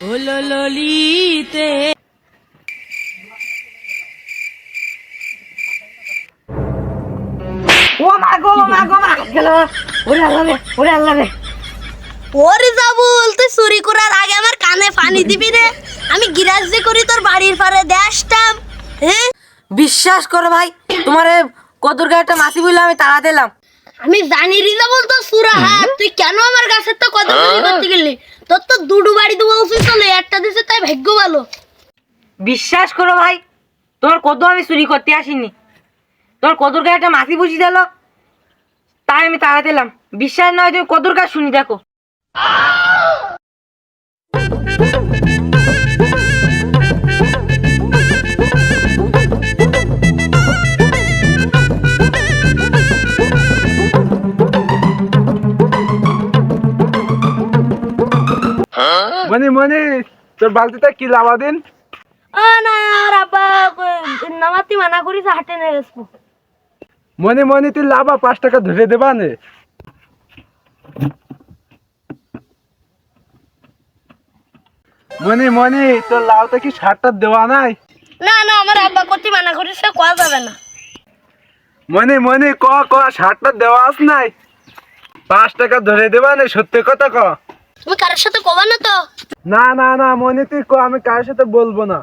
হলো ললিতে ও মা গো মা গো মা গেল ওরে আল্লাহ রে ওরে আল্লাহ রে ওরে জাবুল তুই চুরি করার আগে আমার কানে পানি দিবি রে আমি গিরাজ যে করি তোর বাড়ির পারে দেশটাম হ্যাঁ বিশ্বাস করো ভাই তোমারে কদর গায়ে মাছি বলে আমি তাড়া দিলাম। আমি জানি রিজা বলতো সুরা হাত তুই কেন আমার গাছের তো কত চুরি করতে গেলি তোর তো দুটো বাড়ি দেওয়া উচিত চলে একটা দিছে তাই ভাগ্য ভালো। বিশ্বাস করো ভাই তোমার কদর আমি চুরি করতে আসিনি, তোমার কদর গায়ে একটা মাছি বসি দিল তাই আমি তাড়া দিলাম। বিশ্বাস নয় তুমি কদর গাছ শুনি দেখো। মনি মনি তোর বালতিটা কি লাভা দিন? না রাব্বা নামাতি মানা করিস হাটে নিয়ে গেছো। মনি মনি তুই লাভা 5 টাকা ধরে দেবা নে। মনি মনি তোর লাউটা কি সারটা দেওয়া নাই? না না আমার আব্বা করতে মানা করিস সে কোয়া যাবে না। মনি মনি ক সারটা দেওয়া আস নাই? 5 টাকা ধরে দেবা নে, সত্যি কথা ক। তুমি কারোর সাথে কবা না তো? না না না মনি তুই ক, আমি কার সাথে বলবো না।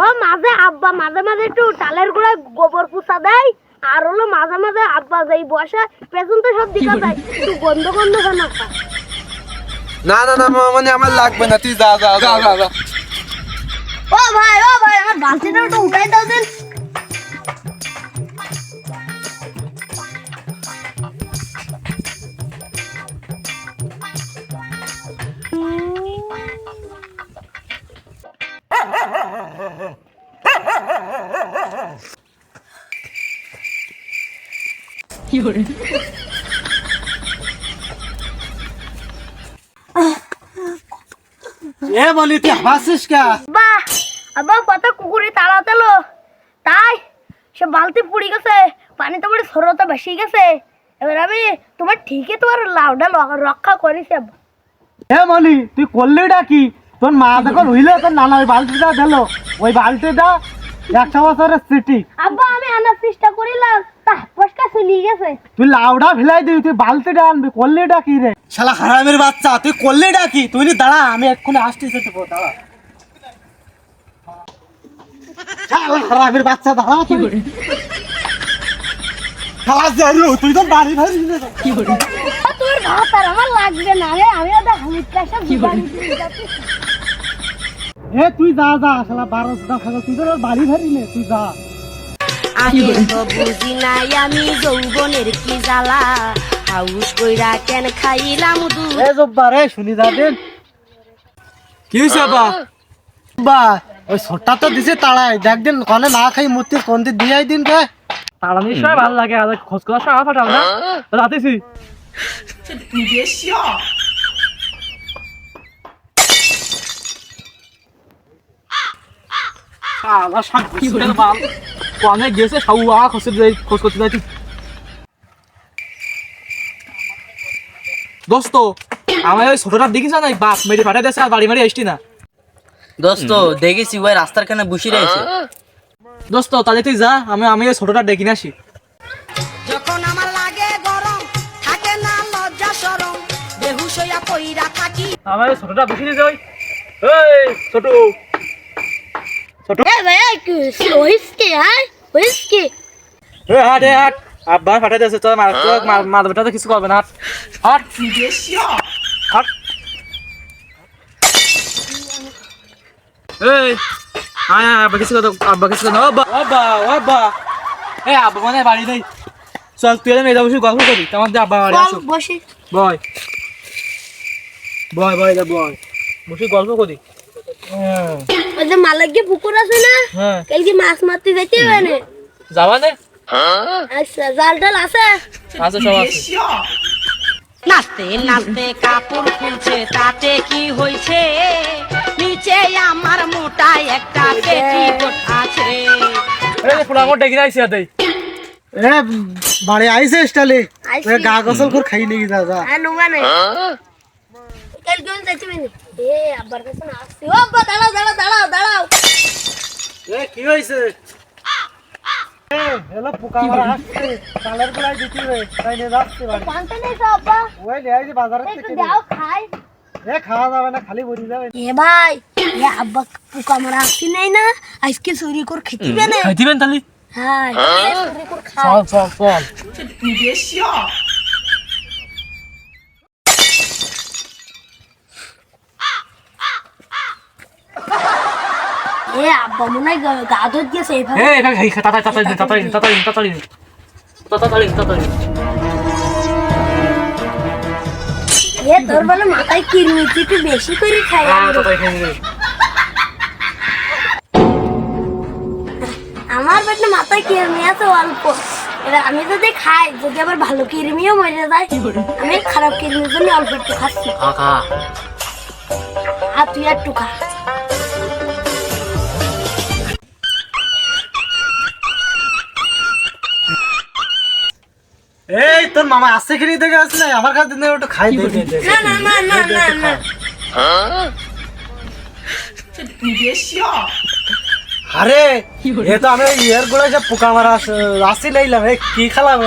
ও মাঝে আব্বা মাঝে মাঝে একটু টালের গোড়ায় গোবর পুষা দেয় আর হলো মাঝে মাঝে আব্বা যাই বসে পেছন তো সব দিকে যায় একটু গন্ধ গন্ধ খানা খায়। না না না মনি আমার লাগবে না, তুই যা যা যা যা যা। ও ভাই আমার বালতিটা একটু উঠাই দাও দেন। কি করে এ বলি তুই হাসিস কা? বাহ আব্বা কত কুকুরে তাড়া দিল তাই সে বালতি পুড়ে গেছে পানিতে পড়ে সরতা বেশি গেছে এবার আমি তোমার ঠিকই তোমার লাউডা রক্ষা করেছি আব্বা। এ বলি তুই করলিটা কি? তোর মা যখন হইলে তোর নানা ওই বালতিটা দিল, ওই বালতিটা 100 বছরের স্মৃতি। আব্বা আমি আনার চেষ্টা করিলাম তা ফসকা চলে গেছে। তুই লাউডা ভিলাই দিবি, তুই বালতিটা আনবি, করলিটা কি রে? শালা হারামের বাচ্চা, তুই করলিটা কি? তুই দাঁড়া, আমি এক্ষুনি আসতেছি, তো দাঁড়া। শালা হারামের বাচ্চা দাঁড়া তুই। শালা জারু তুই তো বাড়ি ভাড়ি দিলে কি করে তোর ভাত আর আমার লাগবে না রে আমি ওটা হামিদ কাছে বাড়ি দিয়ে যাচ্ছি। এ তুই যা যা, শালা 12টা খাগল, তুই তো বাড়ি ভাড়ি নে, তুই যা। আগে তো বুঝি নাই আমি যৌবনের কি জ্বালা হাউস কইরা কেন খাইলাম দুধ। এ জব্বার এ শুনি যা দেন। কি হইছে বা? বা ওই ছোটটা তো দিছে তাড়াই, দেখ দিন কনে না খাই মূর্তি কোনতে দিয়াই দিন রে। তাড়া নিশ্চয় ভালো লাগে, আর খোঁজ করা সময় ফাটাও না রাতেছি। শালা শান্তির মাল কোনে গেছে সাউয়া খোঁজ করতে যাইছি। দোস্ত আমার ওই ছোটটা দেখিস না, বাপ মেরে ফাটাই দিয়েছে আর বাড়ি মারি আসছি না। দোস্ত দেখেছি ওই রাস্তার কানে বসে রয়েছে। দোস্ত তাহলে তুই যা, আমি ওই ছোটটা ডেকে নিয়ে আসি। যখন আমার লাগে গরম থাকে না লজ্জা শরম বেহুশ হইয়া পইরা থাকি। আমার ওই ছোটটা বসে নিয়ে যাই। এই ছোট এ ভাই ওইসকে হ্যাঁ ওইসকে হাট হাট আব্বা ফাটাই দিয়েছে, তোর মার বেটা তো কিছু করবে না। হাট হাট হাট। এই হ্যাঁ আব্বা কিছু কথা, আব্বা কিছু কথা। আব্বা আব্বা আব্বা এই আব্বা মানে বাড়ি নেই, চল তুই মেয়েটা বসে গল্প করি। তোমার আব্বা বাড়ি আসো, বসে বয় বয় বয় বয় বসে গল্প করি। ওই যে মালাগে পুকুর আছে না হ্যাঁ কালকে মাছ মারতে যাইতে হবে না। যাবা নে? আচ্ছা জাল টাল আছে? আচ্ছা সব আছে। নাচতে নাচতে কাপড় খুলছে তাতে কি হয়েছে নিচে আমার মোটা একটা পেটিকোট আছে। এই পুরা আমার ডেকে আইছি আতেই। এ বাড়ি আইছে স্টাইলে আইছি। গা গোসল করে খাই নিয়ে যা যা। হ্যাঁ নুঙ্গা নাই কালকে যাইতে হবে না। এ আব্বার কাছে না আসছি। ও আব্বা দাঁড়াও দাঁড়াও দাঁড়াও দাঁড়াও। এ কি হয়েছে? এ হলো পোকা মারা আসছে, তালের গোড়ায় দিতে হবে, তাই নিয়ে যাচ্ছে বাড়ি। জানতে নেই তো আব্বা, ওই নিয়ে যে বাজারের একটু থেকে দাও খাই। এ খাওয়া যাবে না, খালি বড়ি যাবে। এ ভাই, এ আব্বা পোকা মারা আসছি নাই না, আজকে চুরি করে খেতিবে না। দিবেন তাহলে হ্যাঁ চুরি করে খাই। চল চল চল এ আব্বা মনে হয় গা ধুত গেছে এইভাবে। এই এটা খাই তাড়াতাড়ি তাড়াতাড়ি তাড়াতাড়ি তাড়াতাড়ি তাড়াতাড়ি তাড়াতাড়ি তাড়াতাড়ি এ তোর বলে মাথায় কিরমিটি একটু বেশি করে খাই আমি। তাড়াতাড়ি খেয়ে নে। আমার পেটে মাথায় কিরমি আছে অল্প, এবার আমি যদি খাই, যদি আবার ভালো কিরমিও মরে যায়, আমি খারাপ কিরমির জন্য অল্প একটু খাচ্ছি। খা খা আর তুই একটু খা। এই তোর মামা আসছে কিনি থেকে আসছে না, আমার কাছে দিন ওটা খাই দে দে দে। না না না না না না আরে এ তো আমি ইয়ার গোড়ায় যে পোকা মারা আসছে লাইলাম, এ কি খেলাম?